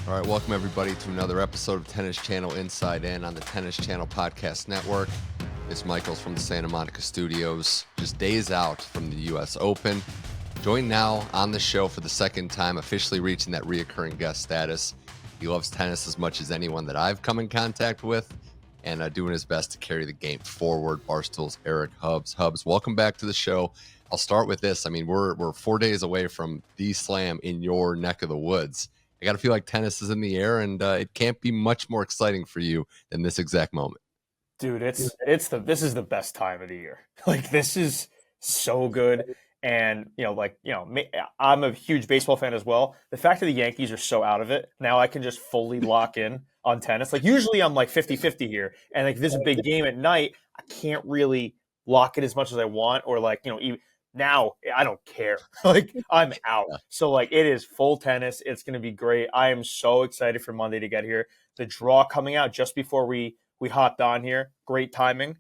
All right, welcome everybody to another episode of Tennis Channel Inside In on the Tennis Channel Podcast Network. It's Michals from the Santa Monica studios, just days out from the U.S. Open. Joined now on the show for the second time, officially reaching that reoccurring guest status. He loves tennis as much as anyone that I've come in contact with, and doing his best to carry the game forward. Barstool's Eric Hubbs. Hubbs, welcome back to the show. I'll start with this. I mean, we're 4 days away from the slam in your neck of the woods. I got to feel like tennis is in the air, and it can't be much more exciting for you than this exact moment. Dude, this is the best time of the year. Like, this is so good. And, I'm a huge baseball fan as well. The fact that the Yankees are so out of it, now I can just fully lock in on tennis. Like, usually I'm like 50-50 here. And like, this is a big game at night, I can't really lock it as much as I want, or even now I don't care. Like, I'm out. So like, it is full tennis. It's going to be great. I am so excited for Monday to get here. The draw coming out just before we hopped on here. Great timing.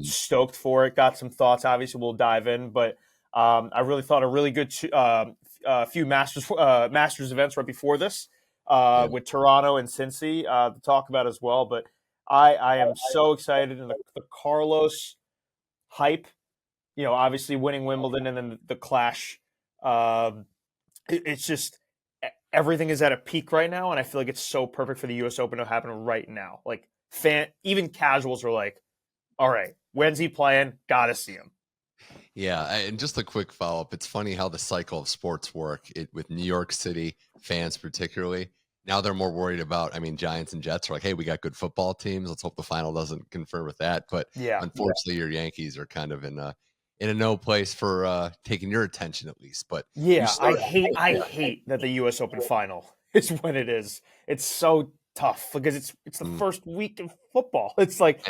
Stoked for it. Got some thoughts. Obviously, we'll dive in, but I really thought a really good few Masters events right before this with Toronto and Cincy to talk about as well. But I am so excited, and the Carlos hype. Obviously winning Wimbledon and then the clash. It's just everything is at a peak right now, and I feel like it's so perfect for the U.S. Open to happen right now. Like, even casuals are like, all right, when's he playing? Gotta see him. Yeah, and just a quick follow-up. It's funny how the cycle of sports work with New York City fans particularly. Now they're more worried about, Giants and Jets are like, hey, we got good football teams. Let's hope the final doesn't confirm with that. But unfortunately, your Yankees are kind of in a no place for taking your attention, at least. But I hate that the U.S. Open final is when it is. It's so tough because it's the first week of football. It's like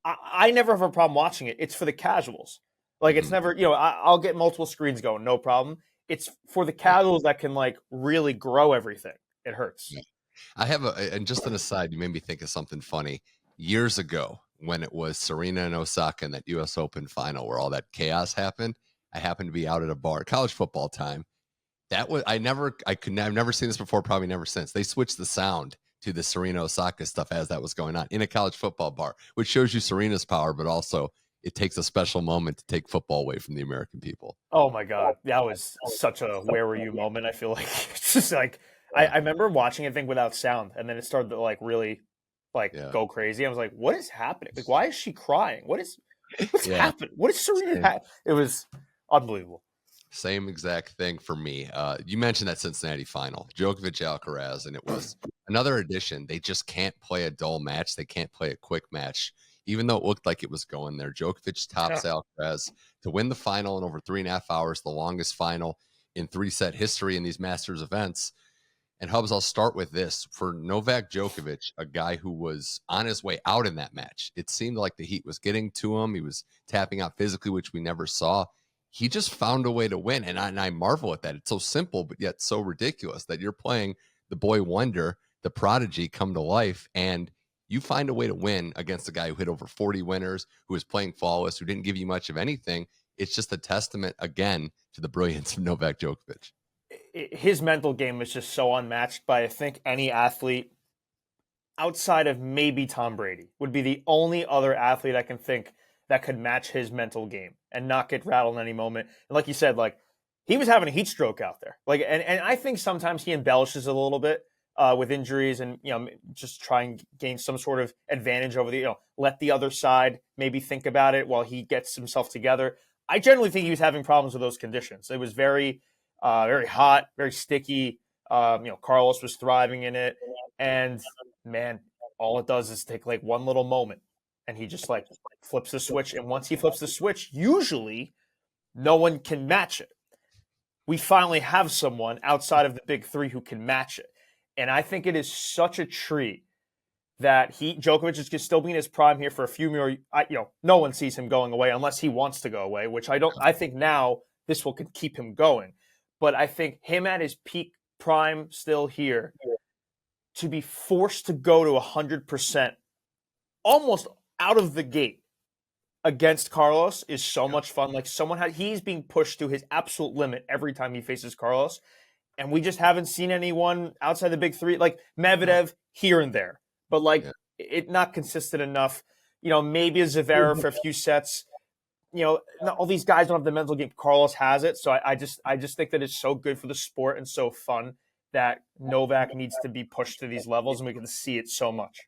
I never have a problem watching it. It's for the casuals. Like, it's never, I'll get multiple screens going, no problem. It's for the casuals that can like really grow everything. It hurts. Yeah. I have and just an aside, you made me think of something funny. Years ago, when it was Serena and Osaka in that U.S. Open final where all that chaos happened, I happened to be out at a bar, college football time. I've never seen this before, probably never since. They switched the sound to the Serena Osaka stuff as that was going on in a college football bar, which shows you Serena's power, but also it takes a special moment to take football away from the American people. Oh my God. That was such a where were you moment. I feel like it's just like, I remember watching it, without sound, and then it started to like really go crazy. I was like, what is happening? Like, why is she crying? What's happening? What is Serena? It was unbelievable. Same exact thing for me. You mentioned that Cincinnati final, Djokovic Alcaraz, and it was another edition. They just can't play a dull match. They can't play a quick match, even though it looked like it was going there. Djokovic tops Alcaraz to win the final in over 3.5 hours, the longest final in 3-set history in these Masters events. And Hubbs, I'll start with this. For Novak Djokovic, a guy who was on his way out in that match, it seemed like the heat was getting to him. He was tapping out physically, which we never saw. He just found a way to win, and I marvel at that. It's so simple, but yet so ridiculous that you're playing the boy wonder, the prodigy come to life, and you find a way to win against a guy who hit over 40 winners, who was playing flawless, who didn't give you much of anything. It's just a testament, again, to the brilliance of Novak Djokovic. His mental game is just so unmatched by, I think, any athlete outside of maybe Tom Brady would be the only other athlete I can think that could match his mental game and not get rattled in any moment. And like you said, like, he was having a heat stroke out there. Like, and I think sometimes he embellishes a little bit with injuries and, just try and gain some sort of advantage over let the other side maybe think about it while he gets himself together. I generally think he was having problems with those conditions. It was very hot, very sticky. Carlos was thriving in it. And man, all it does is take like one little moment and he just like flips the switch. And once he flips the switch, usually no one can match it. We finally have someone outside of the big three who can match it. And I think it is such a treat that Djokovic is still being in his prime here for a few more. No one sees him going away unless he wants to go away, which I don't. I think now this will keep him going. But I think him at his peak prime still here, to be forced to go to 100% almost out of the gate against Carlos is so much fun. Like, he's being pushed to his absolute limit every time he faces Carlos. and we just haven't seen anyone outside the big three, like Medvedev here and there, but like it not consistent enough. Maybe a Zverev for a few sets. All these guys don't have the mental game. Carlos has it, so I just think that it's so good for the sport and so fun that Novak needs to be pushed to these levels, and we can see it so much.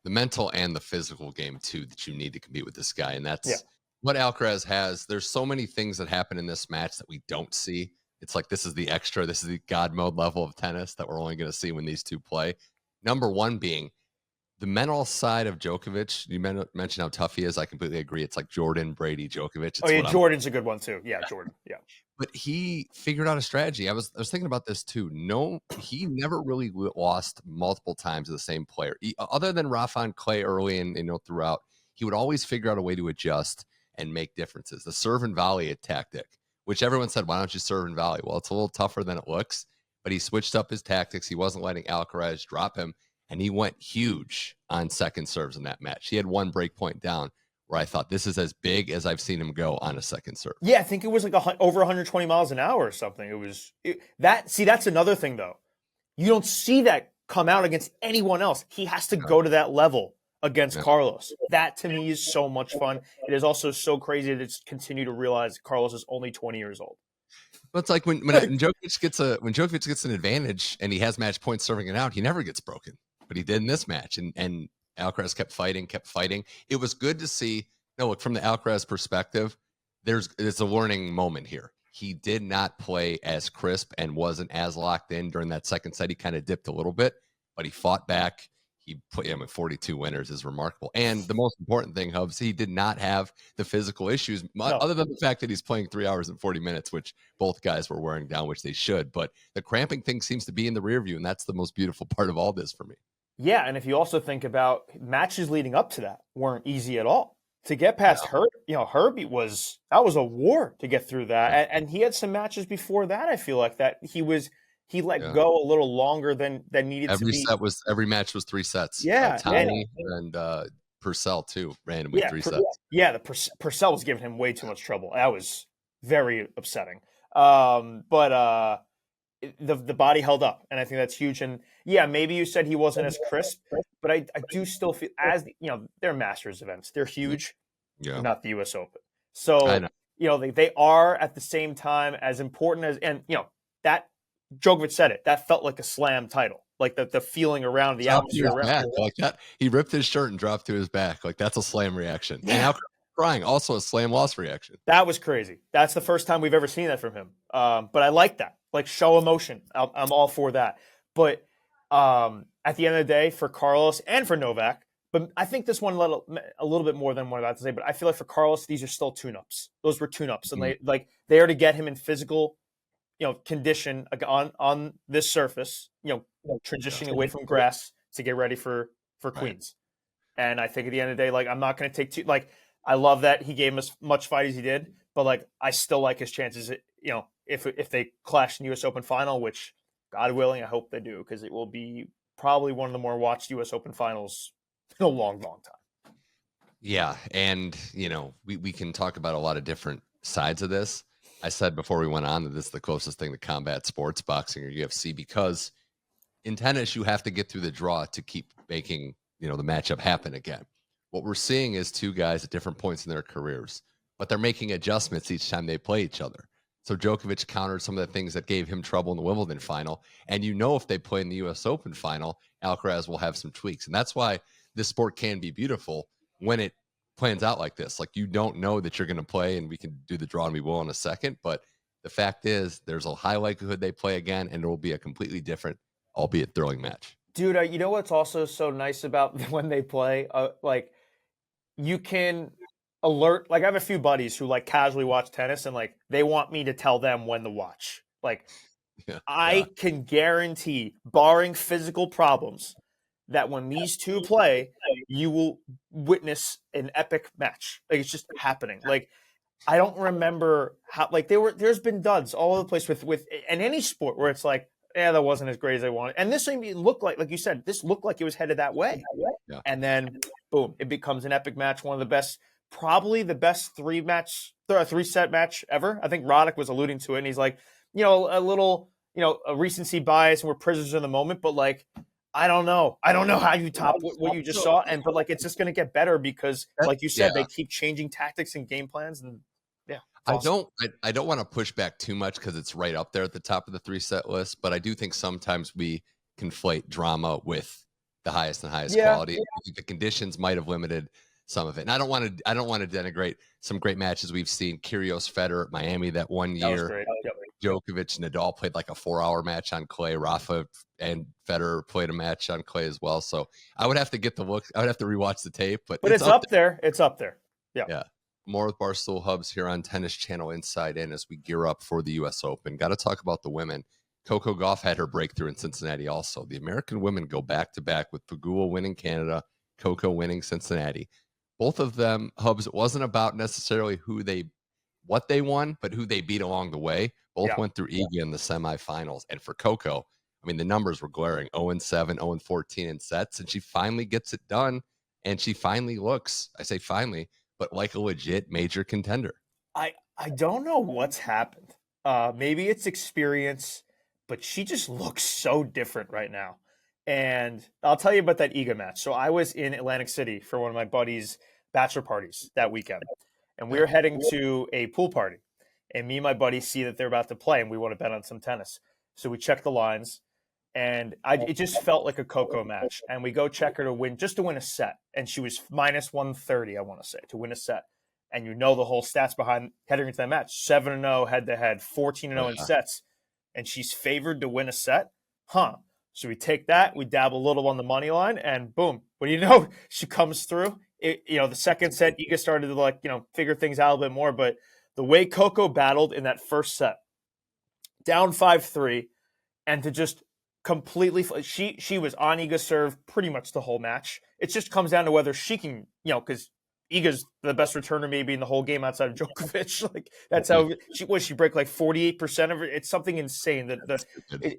The mental and the physical game too that you need to compete with this guy, and that's what Alcaraz has. There's so many things that happen in this match that we don't see. It's like this is the extra, this is the God mode level of tennis that we're only going to see when these two play. Number one being the mental side of Djokovic. You mentioned how tough he is. I completely agree. It's like Jordan, Brady, Djokovic. It's Jordan's a good one too. Yeah, Jordan. Yeah. But he figured out a strategy. I was thinking about this too. No, he never really lost multiple times to the same player. Other than Rafa and Clay early and throughout, he would always figure out a way to adjust and make differences. The serve and volley tactic, which everyone said, why don't you serve and volley? Well, it's a little tougher than it looks, but he switched up his tactics. He wasn't letting Alcaraz drop him, and he went huge on second serves in that match. He had one break point down where I thought this is as big as I've seen him go on a second serve. Yeah, I think it was like over 120 miles an hour or something. That's another thing though. You don't see that come out against anyone else. He has to go to that level against Carlos. That to me is so much fun. It is also so crazy to continue to realize Carlos is only 20 years old. But it's like when Djokovic gets an advantage and he has match points serving it out, he never gets broken. But he did in this match, and Alcaraz kept fighting. It was good to see. No, look, from the Alcaraz perspective, it's a learning moment here. He did not play as crisp and wasn't as locked in during that second set. He kind of dipped a little bit, but he fought back. He put him at 42 winners is remarkable. And the most important thing, Hubbs, he did not have the physical issues, other than the fact that he's playing 3 hours and 40 minutes, which both guys were wearing down, which they should. But the cramping thing seems to be in the rear view, and that's the most beautiful part of all this for me. Yeah, and if you also think about matches leading up to that weren't easy at all. To get past Herbie was a war to get through that. And he had some matches before that, I feel like, that he let go a little longer than needed to be. Every match was 3 sets. Yeah. Tommy and Purcell too, randomly 3 sets. Yeah, Purcell was giving him way too much trouble. That was very upsetting. But the body held up, and I think that's huge. And yeah, maybe you said he wasn't as crisp, but I do still feel they're Masters events. They're huge. Yeah. Not the U.S. Open. So they are at the same time as important as, and that Djokovic said it. That felt like a slam title, like the feeling around the atmosphere around like that. He ripped his shirt and dropped to his back. Like that's a slam reaction. Yeah. And how crying, also a slam loss reaction. That was crazy. That's the first time we've ever seen that from him. But I like that. Like, show emotion. I'm all for that. But at the end of the day, for Carlos and for Novak, but I think this one a little bit more than what I'm about to say. But I feel like for Carlos, these are still tune-ups. Those were tune-ups, and they are to get him in physical, condition on this surface. Transitioning away from grass to get ready for Queens. And I think at the end of the day, I'm not going to take two. I love that he gave him as much fight as he did, but I still like his chances. If they clash in the U.S. Open final, which God willing, I hope they do, because it will be probably one of the more watched U.S. Open finals in a long, long time. Yeah, and we can talk about a lot of different sides of this. I said before we went on that this is the closest thing to combat sports, boxing or UFC, because in tennis you have to get through the draw to keep making the matchup happen again. What we're seeing is two guys at different points in their careers, but they're making adjustments each time they play each other. So Djokovic countered some of the things that gave him trouble in the Wimbledon final. And if they play in the U.S. Open final, Alcaraz will have some tweaks. And that's why this sport can be beautiful when it plans out like this. You don't know that you're going to play, and we can do the draw and we will in a second. But the fact is there's a high likelihood they play again, and it will be a completely different, albeit thrilling match. Dude, you know what's also so nice about when they play? You can alert. I have a few buddies who casually watch tennis, and they want me to tell them when to watch. I can guarantee, barring physical problems, that when these two play, you will witness an epic match. It's just happening. I don't remember how there's been duds all over the place with in any sport where it's that wasn't as great as I wanted. And this even looked like you said, this looked like it was headed that way. Yeah. And then boom, it becomes an epic match, one of the best, probably the best three-set match ever. I think Roddick was alluding to it, and he's a little a recency bias and we're prisoners of the moment, but like, I don't know how you top what you just saw, but like, it's just going to get better because, like you said, they keep changing tactics and game plans, and yeah. Awesome. I don't want to push back too much because it's right up there at the top of the 3-set list, but I do think sometimes we conflate drama with the highest and highest quality. I think the conditions might have limited some of it. And I don't want to denigrate some great matches we've seen. Kyrgios Federer at Miami that one year. That was great. Yep. Djokovic Nadal played like a 4-hour match on clay. Rafa and Federer played a match on clay as well. So I would have to get the look. I would have to rewatch the tape, but it's up there. It's up there. Yeah. Yeah. More with Barstool Hubbs here on Tennis Channel Inside In as we gear up for the U.S. Open. Got to talk about the women. Coco Gauff had her breakthrough in Cincinnati also. The American women go back-to-back with Pegula winning Canada, Coco winning Cincinnati. Both of them, Hubbs, it wasn't about necessarily what they won, but who they beat along the way. Both went through Iga in the semifinals. And for Coco, I mean, the numbers were glaring. 0-7, 0-14 in sets, and she finally gets it done, and she finally looks, I say finally, but like a legit major contender. I don't know what's happened. Maybe it's experience, but she just looks so different right now. And I'll tell you about that Iga match. So I was in Atlantic City for one of my buddies' bachelor parties that weekend, and we were heading to a pool party. And me and my buddy see that they're about to play, and we want to bet on some tennis. So we check the lines, and it just felt like a Coco match. And we go check her to win a set. And she was minus 130, I want to say, to win a set. And the whole stats behind heading into that match. 7-0 head-to-head, 14-0 in sets. And she's favored to win a set? So we take that, we dab a little on the money line, and boom. What do you know? She comes through. The second set, Iga started to figure things out a little bit more. But the way Coco battled in that first set, down 5-3, and to just completely, she was on Iga's serve pretty much the whole match. It just comes down to whether she can, because Iga's the best returner maybe in the whole game outside of Djokovic. Like that's how she break like 48% of it. It's something insane that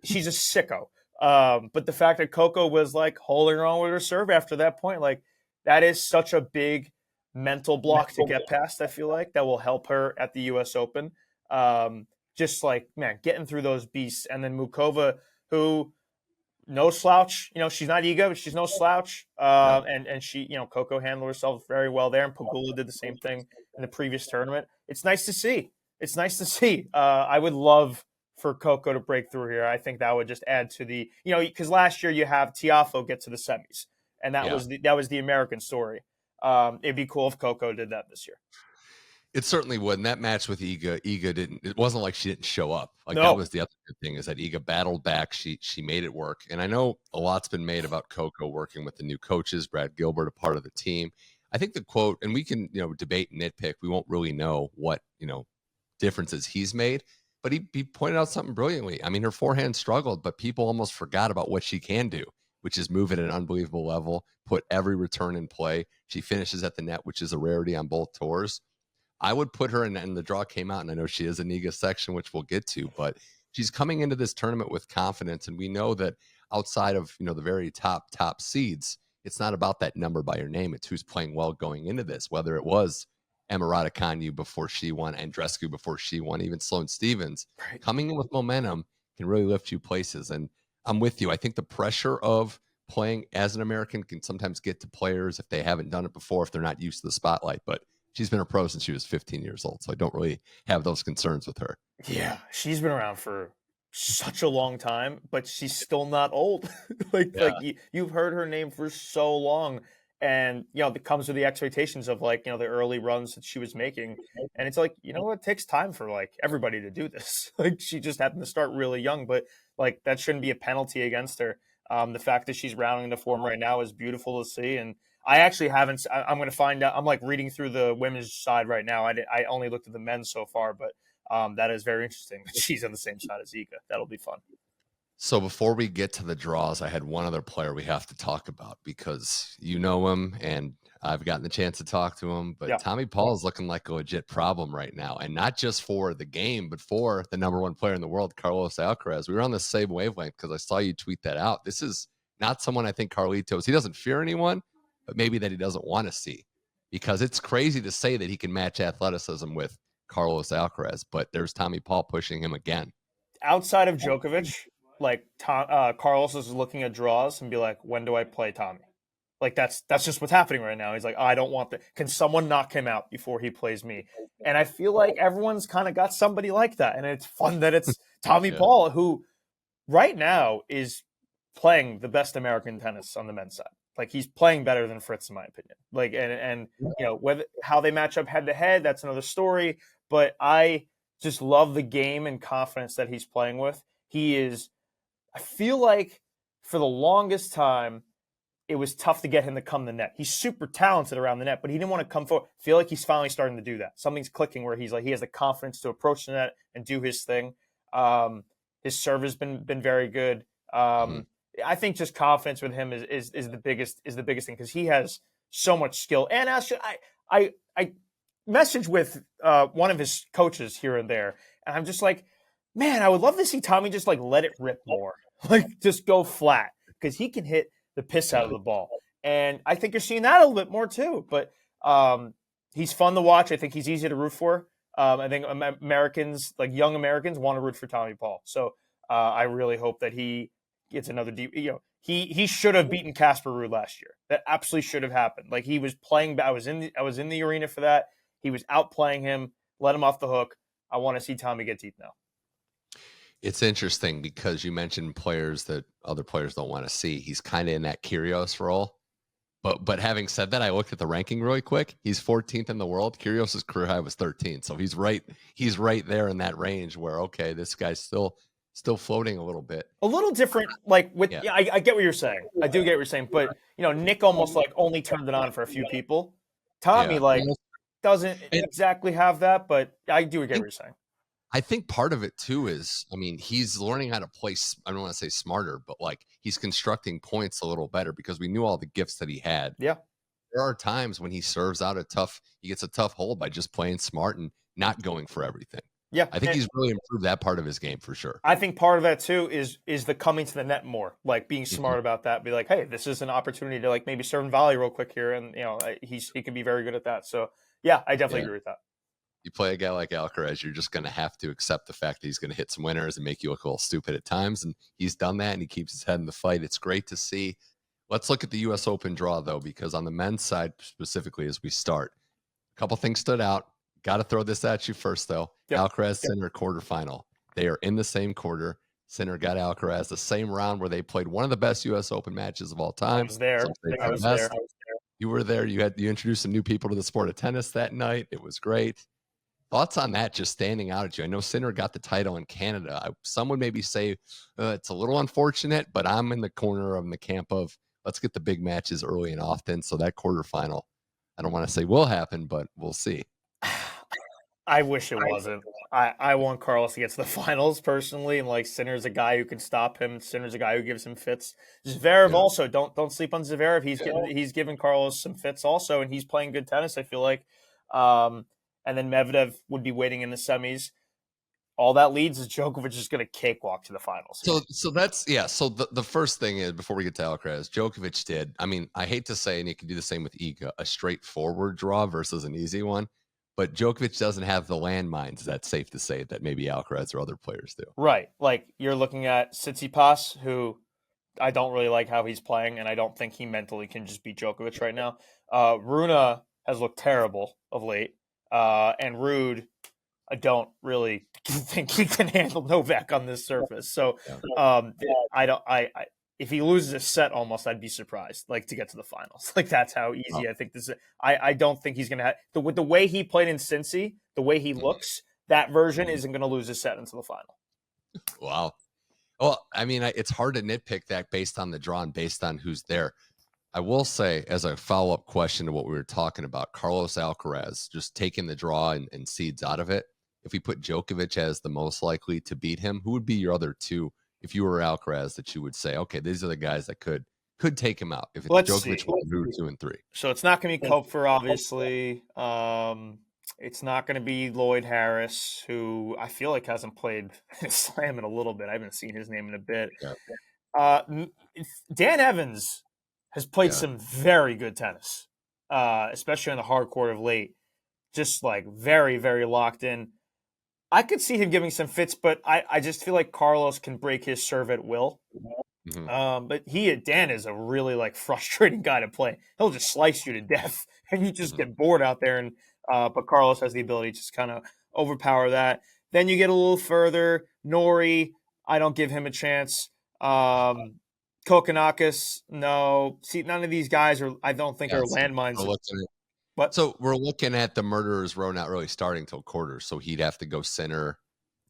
she's a sicko. But the fact that Coco was like holding her own with her serve after that point, like that is such a big mental block to get past. I feel like that will help her at the U.S. Open. Just like, man, getting through those beasts. And then Mukova, who no slouch, she's not Iga, but she's no slouch. And she, Coco handled herself very well there. And Pegula did the same thing in the previous tournament. It's nice to see. I would love for Coco to break through here. I think that would just add to the, because last year you have Tiafoe get to the semis, and that was the American story. It'd be cool if Coco did that this year. It certainly would. And that match with Iga didn't. It wasn't like she didn't show up. Like No. That was the other good thing is that Iga battled back. She made it work. And I know a lot's been made about Coco working with the new coaches, Brad Gilbert, a part of the team. I think the quote, and we can debate and nitpick. We won't really know what differences he's made. But he pointed out something brilliantly. I mean, her forehand struggled, but people almost forgot about what she can do, which is move at an unbelievable level, put every return in play. She finishes at the net, which is a rarity on both tours. I would put her in, and the draw came out, and I know she is a Iga section, which we'll get to, but she's coming into this tournament with confidence, and we know that outside of the very top seeds, it's not about that number by your name. It's who's playing well going into this, whether it was Emma Raducanu before she won, Andreescu before she won, even Sloane Stephens. Right. Coming in with momentum can really lift you places. And I'm with you. I think the pressure of playing as an American can sometimes get to players if they haven't done it before, if they're not used to the spotlight. But she's been a pro since she was 15 years old, so I don't really have those concerns with her. Yeah, she's been around for such a long time, but she's still not old. Like you've heard her name for so long. And, it comes with the expectations of the early runs that she was making. And it's like, it takes time for everybody to do this. Like she just happened to start really young, but that shouldn't be a penalty against her. The fact that she's rounding the form right now is beautiful to see. And I actually haven't, I'm going to find out. I'm reading through the women's side right now. I only looked at the men's so far, but that is very interesting. She's on the same side as Iga. That'll be fun. So before we get to the draws, I had one other player we have to talk about because you know him and I've gotten the chance to talk to him. But Tommy Paul is looking like a legit problem right now. And not just for the game, but for the number one player in the world, Carlos Alcaraz. We were on the same wavelength because I saw you tweet that out. This is not someone I think Carlitos, he doesn't fear anyone, but maybe that he doesn't want to see. Because it's crazy to say that he can match athleticism with Carlos Alcaraz, but there's Tommy Paul pushing him again. outside of Djokovic, like Carlos is looking at draws and be like, when do I play Tommy? Like that's just what's happening right now. He's like, I don't want that. Can someone knock him out before he plays me? And I feel like everyone's kind of got somebody like that, and it's fun that it's Tommy Paul, who right now is playing the best American tennis on the men's side. Like he's playing better than Fritz, in my opinion. Like and you know whether how they match up head to head, that's another story. But I just love the game and confidence that he's playing with. He is. I feel like for the longest time, it was tough to get him to come to the net. He's super talented around the net, but he didn't want to come forward. I feel like he's finally starting to do that. Something's clicking where he's like he has the confidence to approach the net and do his thing. His serve has been very good. I think just confidence with him is the biggest thing because he has so much skill. And actually, I message with one of his coaches here and there, and I'm just like, man, I would love to see Tommy just like let it rip more, like just go flat because he can hit the piss out of the ball. And I think you're seeing that a little bit more too. But he's fun to watch. I think he's easy to root for. I think Americans, like young Americans, want to root for Tommy Paul. So I really hope that he gets another deep. You know, he should have beaten Casper Ruud last year. That absolutely should have happened. Like he was playing. I was in the arena for that. He was outplaying him. Let him off the hook. I want to see Tommy get deep now. It's interesting because you mentioned players that other players don't want to see. He's kind of in that Kyrgios role. But having said that, I looked at the ranking really quick. He's 14th in the world. Kyrgios' career high was 13. So he's right there in that range where, okay, this guy's still floating a little bit. A little different, like with I get what you're saying. I do get what you're saying. But you know, Nick almost like only turned it on for a few people. Tommy doesn't exactly have that, but I do get what you're saying. I think part of it too is, I mean, he's learning how to play. I don't want to say smarter, but like he's constructing points a little better because we knew all the gifts that he had. Yeah. There are times when he serves out he gets a tough hold by just playing smart and not going for everything. Yeah. I think he's really improved that part of his game for sure. I think part of that too is the coming to the net more, like being smart about that. Be like, hey, this is an opportunity to like maybe serve and volley real quick here. And, you know, he can be very good at that. So yeah, I definitely agree with that. You play a guy like Alcaraz, you're just going to have to accept the fact that he's going to hit some winners and make you look a little stupid at times. And he's done that, and he keeps his head in the fight. It's great to see. Let's look at the U.S. Open draw, though, because on the men's side specifically as we start, a couple things stood out. Got to throw this at you first, though. Yep. Alcaraz, Sinner, quarterfinal. They are in the same quarter. Sinner got Alcaraz the same round where they played one of the best U.S. Open matches of all time. I was there. I was there. You were there. You introduced some new people to the sport of tennis that night. It was great. Thoughts on that just standing out at you? I know Sinner got the title in Canada. Some would maybe say it's a little unfortunate, but I'm in the corner of the camp of let's get the big matches early and often. So that quarterfinal, I don't want to say will happen, but we'll see. I wish it wasn't. I want Carlos to get to the finals personally, and like Sinner's a guy who can stop him. Sinner's a guy who gives him fits. Zverev also don't sleep on Zverev. He's giving Carlos some fits also, and he's playing good tennis. I feel like. And then Medvedev would be waiting in the semis. All that leads is Djokovic is going to cakewalk to the finals. So that's So the first thing is, before we get to Alcaraz, Djokovic did. I mean, I hate to say, and you can do the same with Iga, a straightforward draw versus an easy one. But Djokovic doesn't have the landmines. That's safe to say that maybe Alcaraz or other players do. Right. Like you're looking at Tsitsipas, who I don't really like how he's playing, and I don't think he mentally can just beat Djokovic right now. Rune has looked terrible of late. And Ruud, I don't really think he can handle Novak on this surface. So, if he loses a set, almost I'd be surprised. Like to get to the finals, like that's how easy I think this is. I don't think he's gonna have with the way he played in Cincy, the way he looks. That version isn't gonna lose a set into the final. Wow. Well, I mean, it's hard to nitpick that based on the draw and based on who's there. I will say, as a follow-up question to what we were talking about, Carlos Alcaraz just taking the draw and seeds out of it. If we put Djokovic as the most likely to beat him, who would be your other two if you were Alcaraz that you would say, okay, these are the guys that could take him out if it's Djokovic 1, 2, and 3? So it's not going to be Koepfer, obviously. It's not going to be Lloyd Harris, who I feel like hasn't played Slam in a little bit. I haven't seen his name in a bit. Dan Evans has played some very good tennis, especially on the hard court of late. Just like very, very locked in. I could see him giving some fits, but I just feel like Carlos can break his serve at will. But Dan is a really like frustrating guy to play. He'll just slice you to death, and you just get bored out there. And but Carlos has the ability to just kind of overpower that. Then you get a little further. Nori, I don't give him a chance. Kokonakis, no. See, none of these guys I don't think are landmines. So we're looking at the Murderer's Row not really starting till quarters, so he'd have to go center,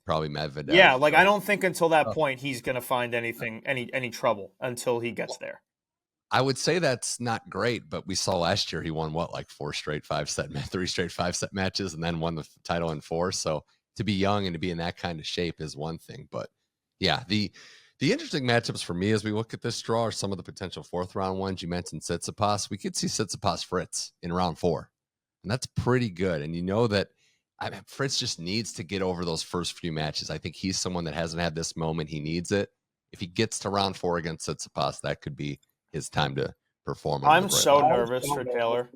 probably Medvedev. Yeah, like I don't think until that point he's going to find any trouble until he gets there. I would say that's not great, but we saw last year he won like 3 straight 5-set matches, and then won the title in 4. So to be young and to be in that kind of shape is one thing, but yeah, the interesting matchups for me as we look at this draw are some of the potential 4th round ones. You mentioned Tsitsipas. We could see Tsitsipas Fritz in round 4, and that's pretty good. And you know that Fritz just needs to get over those first few matches. I think he's someone that hasn't had this moment. He needs it. If he gets to round 4 against Tsitsipas, that could be his time to perform. I'm so nervous for Taylor.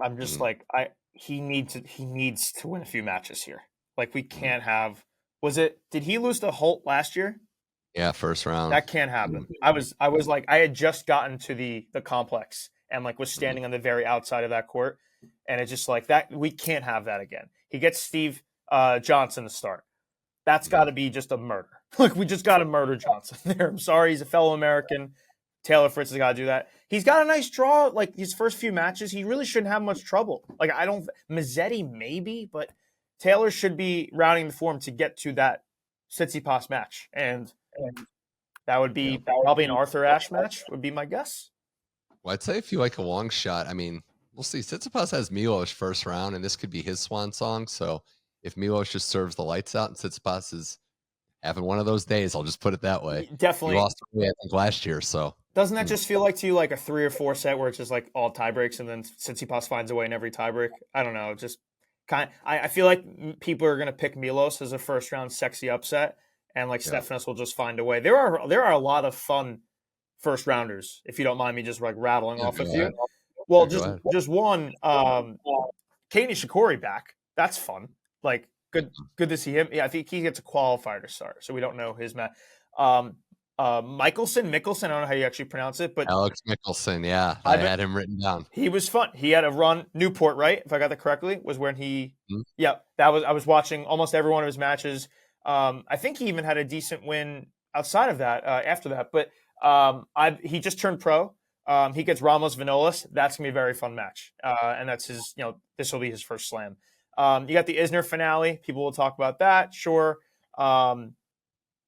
I'm just like he needs to win a few matches here. Like we can't have. Did he lose to Holt last year? Yeah, first round. That can't happen. I was like I had just gotten to the complex and like was standing on the very outside of that court, and it's just like that. We can't have that again. He gets Steve Johnson to start. That's got to be just a murder. Like we just got to murder Johnson there. I'm sorry, he's a fellow American. Taylor Fritz has got to do that. He's got a nice draw. Like his first few matches, he really shouldn't have much trouble. Like Mazzetti maybe, but Taylor should be rounding the form to get to that Tsitsipas match, and that would be probably an Arthur Ashe match. Would be my guess. Well, I'd say if you like a long shot, I mean, we'll see. Tsitsipas has Milos first round, and this could be his swan song. So if Milos just serves the lights out and Tsitsipas is having one of those days, I'll just put it that way. Definitely. He lost I think last year, so. Doesn't that just feel like to you like a 3 or 4 set where it's just like all tie breaks and then Tsitsipas finds a way in every tie break? I don't know. Just I feel like people are going to pick Milos as a first round sexy upset, and like Stefanos will just find a way. There are a lot of fun first rounders, if you don't mind me just like rattling off a few. Well, just one, Kei Nishikori back. That's fun. Like good to see him. Yeah, I think he gets a qualifier to start, so we don't know his match. Mickelson, I don't know how you actually pronounce it, but Alex Mickelson, yeah, I had him written down. He was fun. He had a run Newport, right? If I got that correctly, was when he. Yeah, I was watching almost every one of his matches. I think he even had a decent win outside of that after that, but he just turned pro. He gets Ramos Vinolas. That's gonna be a very fun match, and that's his. This will be his first slam. You got the Isner finale. People will talk about that, sure.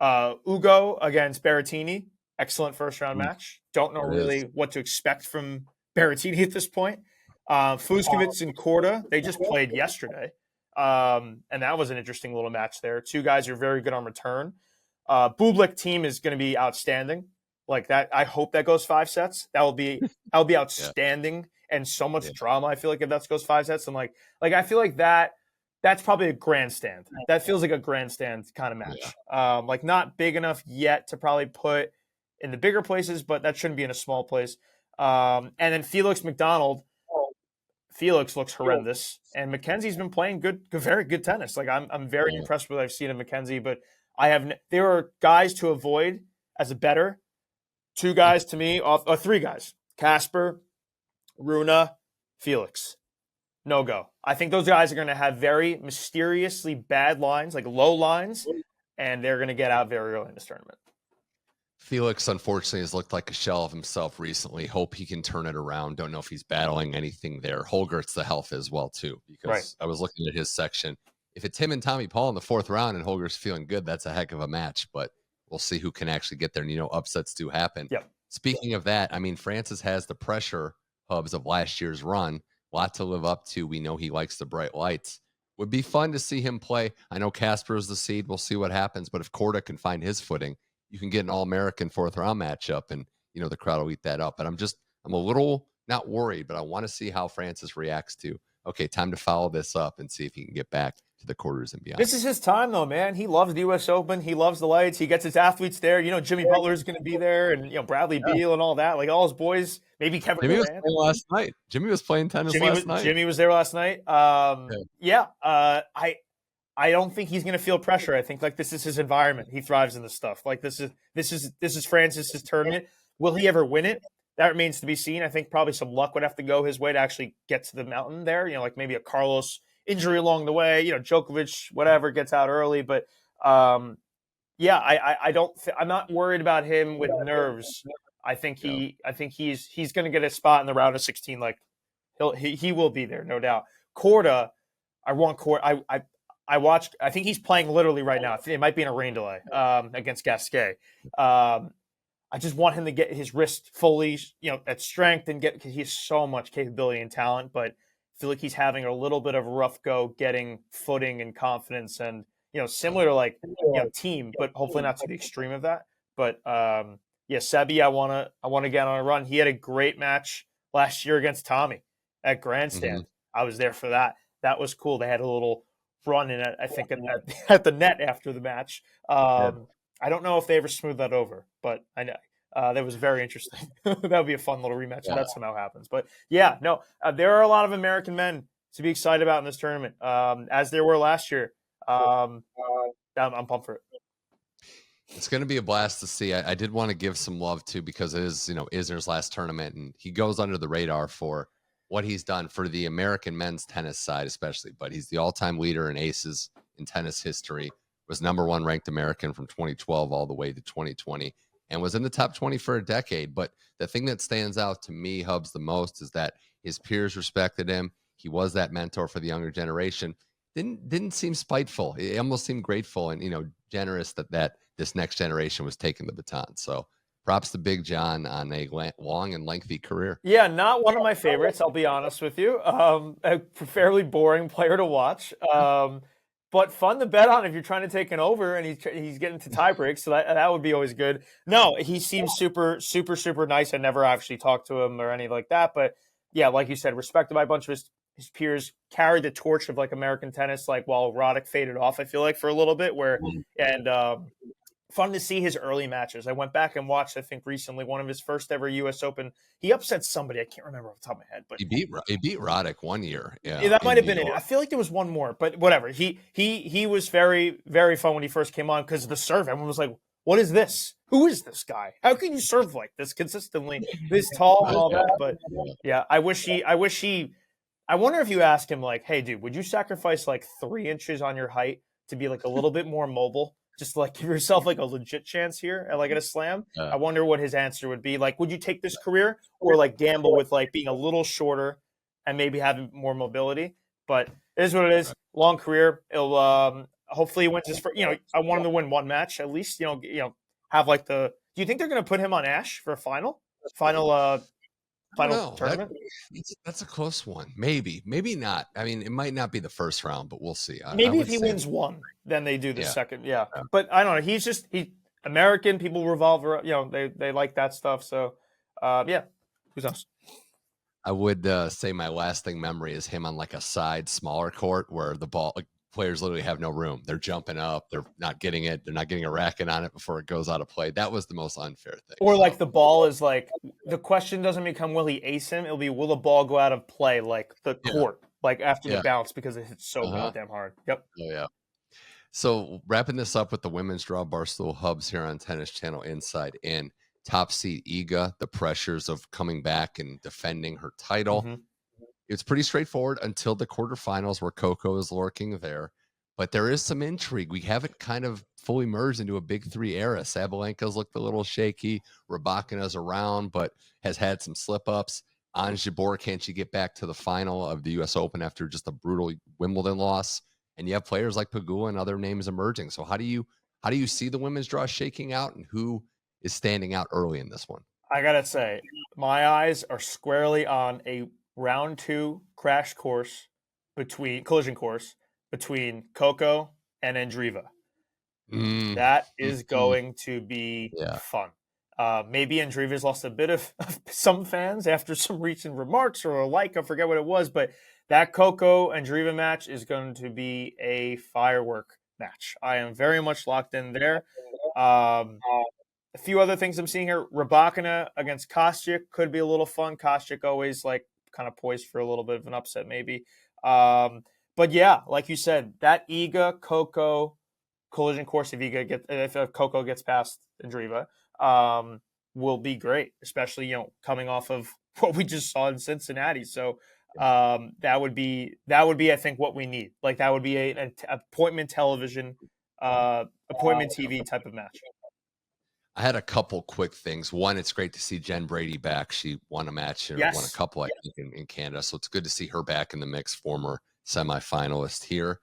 Ugo against Berrettini, excellent first round match. Don't know really what to expect from Berrettini at this point. Fucsovics and Korda, they just played yesterday, and that was an interesting little match there. 2 guys are very good on return. Bublik team is going to be outstanding. Like that, I hope that goes 5 sets. That will be outstanding and so much drama. I feel like if that goes 5 sets, and like I feel like that's probably a grandstand. That feels like a grandstand kind of match. Like not big enough yet to probably put in the bigger places, but that shouldn't be in a small place. And then Felix McDonald. Felix looks horrendous, and Mackenzie's been playing very good tennis. Like I'm very impressed with what I've seen of Mackenzie, but there are guys to avoid as a bettor. 2 guys to me, or 3 guys: Casper, Rune, Felix. No go. I think those guys are going to have very mysteriously bad lines, like low lines, and they're going to get out very early in this tournament. Felix, unfortunately, has looked like a shell of himself recently. Hope he can turn it around. Don't know if he's battling anything there. Holgert's the health as well, too, because I was looking at his section. If it's him and Tommy Paul in the 4th round and Holger's feeling good, that's a heck of a match, but we'll see who can actually get there. And, upsets do happen. Yep. Speaking of that, I mean, Francis has the pressure hubs of last year's run. A lot to live up to. We know he likes the bright lights. Would be fun to see him play. I know Casper is the seed. We'll see what happens. But if Korda can find his footing, you can get an all-American 4th round matchup, and the crowd will eat that up. But I'm a little not worried, but I want to see how Francis reacts to. Okay, time to follow this up and see if he can get back to the quarters and beyond. This is his time, though, man. He loves the U.S. Open. He loves the lights. He gets his athletes there. Jimmy Butler is going to be there, and Bradley Beal and all that. Like all his boys. Maybe Kevin Jimmy Durant. was playing last night. Jimmy was playing tennis last night. Jimmy was there last night. I don't think he's going to feel pressure. I think like this is his environment. He thrives in this stuff. Like this is Francis's tournament. Will he ever win it? That remains to be seen. I think probably some luck would have to go his way to actually get to the mountain there. Like maybe a Carlos injury along the way. Djokovic, whatever, gets out early. But yeah, I don't. I'm not worried about him with nerves. I think he's going to get a spot in the round of 16. Like he will be there, no doubt. Korda, I want Korda. I watched. I think he's playing literally right now. It might be in a rain delay against Gasquet. I just want him to get his wrist fully, at strength and because he has so much capability and talent. But I feel like he's having a little bit of a rough go getting footing and confidence, and similar to like team, but hopefully not to the extreme of that. But yeah, Sebi, I want to get on a run. He had a great match last year against Tommy at Grandstand. I was there for that. That was cool. They had a little run in it, I think, at the net after the match. I don't know if they ever smoothed that over, but I know that was very interesting. That would be a fun little rematch if that somehow happens. But yeah, no, there are a lot of American men to be excited about in this tournament, as there were last year. I'm pumped for it. It's going to be a blast to see. I did want to give some love too, because it is, Isner's last tournament, and he goes under the radar for what he's done for the American men's tennis side, especially. But he's the all-time leader in aces in tennis history, was number one ranked American from 2012 all the way to 2020, and was in the top 20 for a decade. But the thing that stands out to me, Hubbs, the most is that his peers respected him. He was that mentor for the younger generation. Didn't seem spiteful. He almost seemed grateful and, generous that this next generation was taking the baton. So props to Big John on a long and lengthy career. Yeah, not one of my favorites, I'll be honest with you. A fairly boring player to watch, but fun to bet on if you're trying to take an over and he's getting to tie breaks. So that would be always good. No, he seems super, super, super nice. I never actually talked to him or anything like that. But yeah, like you said, respected by a bunch of his peers, carried the torch of like American tennis, like while Roddick faded off, I feel like for a little bit fun to see his early matches. I went back and watched, I think recently, one of his first ever U.S. Open. He upset somebody. I can't remember off the top of my head, but he beat Roddick one year. Yeah, that might have been it. I feel like there was one more, but whatever. He was very, very fun when he first came on because of the serve. Everyone was like, "What is this? Who is this guy? How can you serve like this consistently, this tall and all that?" But yeah, I wonder if you ask him like, "Hey, dude, would you sacrifice like 3 inches on your height to be like a little bit more mobile?" Just to like give yourself like a legit chance here at a slam. I wonder what his answer would be. Like, would you take this career or like gamble with like being a little shorter and maybe having more mobility? But it is what it is. Long career. It'll hopefully he wins his first. I want him to win one match at least. Have like the. Do you think they're going to put him on Ash for a final tournament? That's a close one. Maybe not. I mean, it might not be the first round, but we'll see. Maybe if he wins one, then they do the second. Yeah. But I don't know. He's American. People revolve around. They like that stuff. So, yeah. Who's else? I would say my lasting memory is him on like a side, smaller court where the ball. Players literally have no room. They're jumping up. They're not getting it. They're not getting a racket on it before it goes out of play. That was the most unfair thing. Or like the ball is like, the question doesn't become will he ace him? It'll be will the ball go out of play like the court, like after the bounce because it hits so goddamn hard. Yep. Oh, yeah. So wrapping this up with the women's draw, Barstool Hubbs here on Tennis Channel Inside In. Top seed Iga, the pressures of coming back and defending her title. It's pretty straightforward until the quarterfinals where Coco is lurking there. But there is some intrigue. We haven't kind of fully merged into a big 3 era. Sabalenka's looked a little shaky. Rybakina's around, but has had some slip-ups. Ons Jabeur, can't she get back to the final of the U.S. Open after just a brutal Wimbledon loss? And you have players like Pegula and other names emerging. So how do you see the women's draw shaking out, and who is standing out early in this one? I got to say, my eyes are squarely on a round 2 collision course between Coco and Andreeva. That is going to be fun. Maybe Andreeva's lost a bit of some fans after some recent remarks or I forget what it was, but that Coco Andreeva match is going to be a firework match. I am very much locked in there. A few other things I'm seeing here. Rybakina against Kostyuk could be a little fun. Kostyuk always kind of poised for a little bit of an upset maybe. But yeah, like you said, that Iga Coco collision course, if Coco gets past Andreeva, will be great, especially coming off of what we just saw in Cincinnati. So that would be I think what we need. Like that would be an appointment television, appointment TV type of match. I had a couple quick things. One, it's great to see Jen Brady back. She won a match or won a couple, I think, in Canada. So it's good to see her back in the mix, former semifinalist here.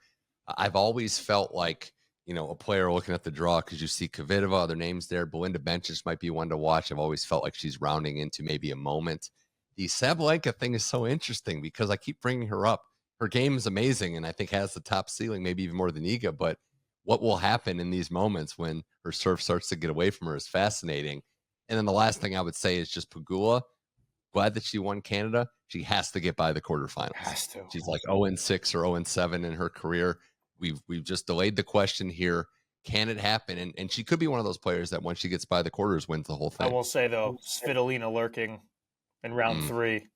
I've always felt like, a player looking at the draw, because you see Kvitova, other names there. Belinda Bencic might be one to watch. I've always felt like she's rounding into maybe a moment. The Sabalenka thing is so interesting because I keep bringing her up. Her game is amazing and I think has the top ceiling, maybe even more than Iga, but what will happen in these moments when her serve starts to get away from her is fascinating. And then the last thing I would say is just Pegula. Glad that she won Canada. She has to get by the quarterfinals. Has to. She's like 0-6 or 0-7 in her career. We've just delayed the question here. Can it happen? And she could be one of those players that once she gets by the quarters, wins the whole thing. I will say, though, Svitolina lurking in round 3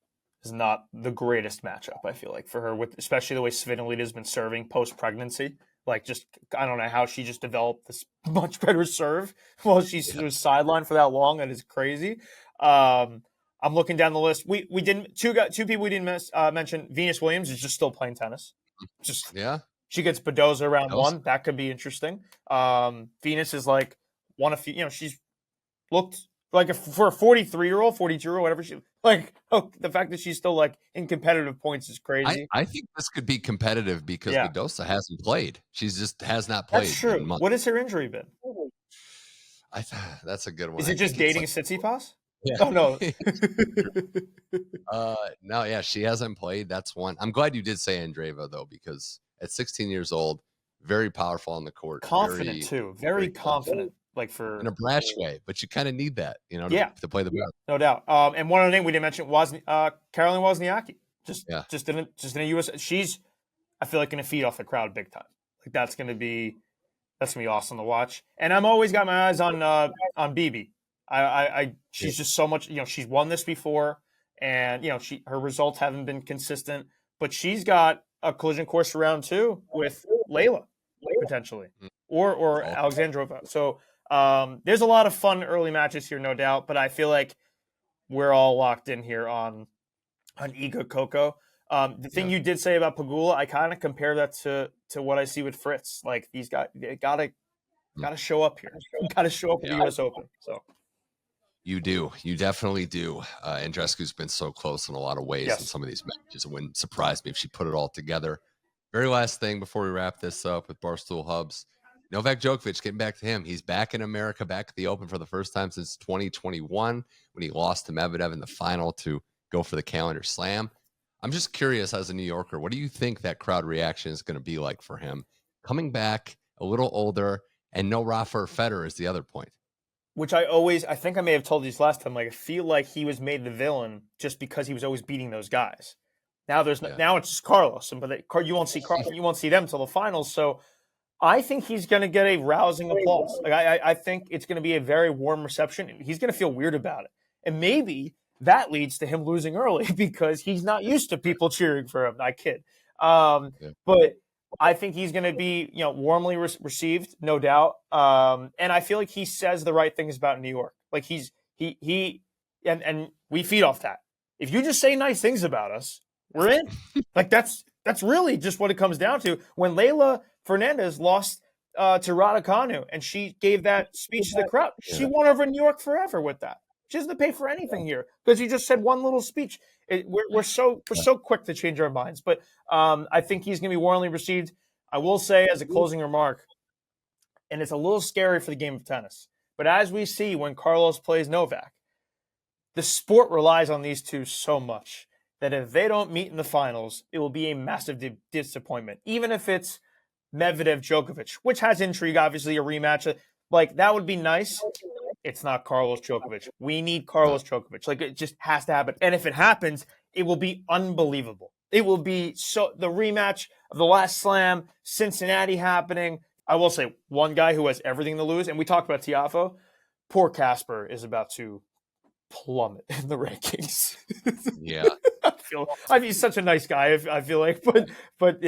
is not the greatest matchup, I feel like, for her, with especially the way Svitolina has been serving post-pregnancy. Like, just, I don't know how she just developed this much better serve while she was sidelined for that long. That is crazy. I'm looking down the list. We didn't two people we didn't mention. Venus Williams is just still playing tennis. She gets Badoza round 1. That could be interesting. Venus is like one of she's looked like for a 43-year-old, 42-year-old, whatever she like. Oh, the fact that she's still like in competitive points is crazy. I think this could be competitive because Badoza hasn't played. She's just has not played. That's true. What has her injury been? That's a good one. Is it just dating Tsitsipas? Yeah. Oh no. No, yeah, she hasn't played. That's one. I'm glad you did say Andreeva though, because at 16 years old, very powerful on the court. Confident too. Very confident. Like for in a brash way, but you kind of need that, to play the best. No doubt. And one other thing we didn't mention was Caroline Wozniacki. Just in a US. She's, I feel like, going to feed off the crowd big time. Like that's going to be awesome to watch. And I'm always got my eyes on Bibi. She's just so much. She's won this before, and her results haven't been consistent, but she's got a collision course for round 2 with Layla potentially, or Alexandrova. So there's a lot of fun early matches here, no doubt. But I feel like we're all locked in here on Iga Coco. The thing you did say about Pegula, I kind of compare that to what I see with Fritz. Like these guys, they gotta show up here. Gotta show up at the U.S. Open. So. You do. You definitely do. Andreescu's been so close in a lot of ways in some of these matches. It wouldn't surprise me if she put it all together. Very last thing before we wrap this up with Barstool Hubbs. Novak Djokovic, getting back to him. He's back in America, back at the Open for the first time since 2021 when he lost to Medvedev in the final to go for the calendar slam. I'm just curious, as a New Yorker, what do you think that crowd reaction is going to be like for him? Coming back, a little older, and no Rafa or Federer is the other point. Which I think I may have told you this last time. Like, I feel like he was made the villain just because he was always beating those guys. Now now it's just Carlos, but you won't see them till the finals. So I think he's going to get a rousing applause. Like I think it's going to be a very warm reception, and he's going to feel weird about it. And maybe that leads to him losing early because he's not used to people cheering for him. I kid. But I think he's going to be, warmly received, no doubt. And I feel like he says the right things about New York. Like and we feed off that. If you just say nice things about us, we're in. Like that's really just what it comes down to. When Leylah Fernandez lost to Raducanu and she gave that speech to the crowd, she won over New York forever with that. She doesn't pay for anything here because you just said one little speech. We're so quick to change our minds, but I think he's going to be warmly received. I will say, as a closing remark, and it's a little scary for the game of tennis, but as we see when Carlos plays Novak, the sport relies on these two so much that if they don't meet in the finals, it will be a massive disappointment. Even if it's Medvedev Djokovic, which has intrigue, obviously a rematch, like that would be nice. It's not Carlos Djokovic. We need Carlos Djokovic. Like, it just has to happen. And if it happens, it will be unbelievable. It will be the rematch of the last slam, Cincinnati happening. I will say one guy who has everything to lose, and we talked about Tiafoe, poor Casper is about to plummet in the rankings. Yeah. He's such a nice guy. I feel like, but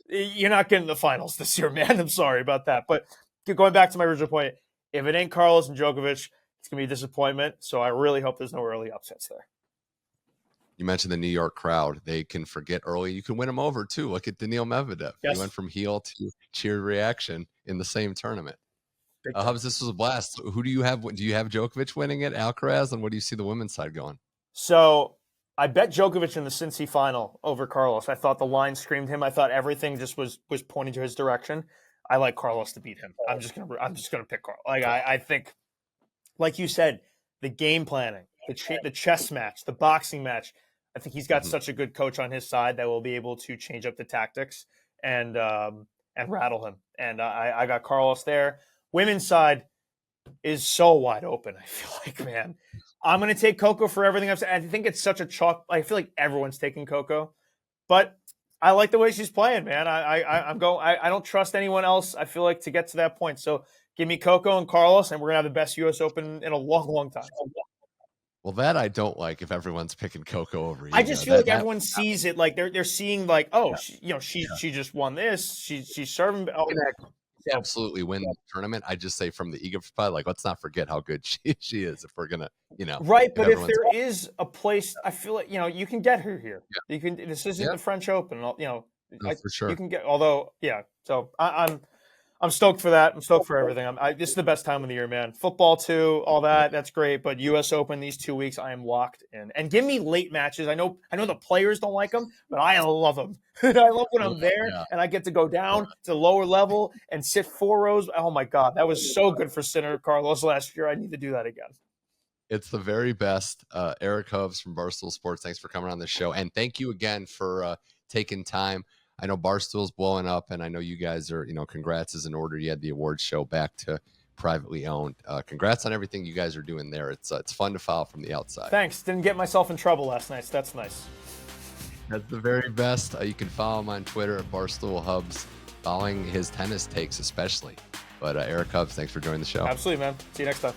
you're not getting the finals this year, man. I'm sorry about that. But going back to my original point, if it ain't Carlos and Djokovic, it's gonna be a disappointment. So I really hope there's no early upsets there. You mentioned the New York crowd. They can forget early. You can win them over, too. Look at Daniil Medvedev. Yes. He went from heel to cheered reaction in the same tournament. Hubbs, this was a blast. Who do you have? Do you have Djokovic winning it, Alcaraz? And what do you see the women's side going? So I bet Djokovic in the Cincy final over Carlos. I thought the line screamed him. I thought everything just was pointing to his direction. I like Carlos to beat him. I'm just gonna pick Carlos. Like I think, like you said, the game planning, the chess match, the boxing match. I think he's got such a good coach on his side that will be able to change up the tactics and rattle him. And I got Carlos there. Women's side is so wide open. I feel like, man, I'm going to take Coco for everything I've said. I think it's such a chalk. I feel like everyone's taking Coco, but I like the way she's playing, man. I don't trust anyone else. I feel like to get to that point. So give me Coco and Carlos, and we're gonna have the best U.S. Open in a long, long time. Well, that I don't like if everyone's picking Coco over. I just feel like everyone sees it like they're seeing like, oh, she just won this. She's serving. Oh, absolutely win the tournament. I just say from the ego spot, like, let's not forget how good she is if we're gonna, right. But if there is a place, I feel like you can get her here. Yeah. You can. This isn't the French Open. No, for sure. You can get. Although, yeah. So I'm stoked for that. I'm stoked for everything. This is the best time of the year, man. Football too, all that. That's great. But U.S. Open these 2 weeks, I am locked in. And give me late matches. I know the players don't like them, but I love them. I love when I'm there and I get to go down to the lower level and sit 4 rows. Oh my God, that was so good for Sinner Carlos last year. I need to do that again. It's the very best. Eric Hubbs from Barstool Sports. Thanks for coming on the show, and thank you again for taking time. I know Barstool's blowing up, and I know you guys are, congrats is in order. You had the awards show back to privately owned. Congrats on everything you guys are doing there. It's fun to follow from the outside. Thanks. Didn't get myself in trouble last night. So that's nice. That's the very best. You can follow him on Twitter at Barstool Hubbs, following his tennis takes especially. But Eric Hubbs, thanks for joining the show. Absolutely, man. See you next time.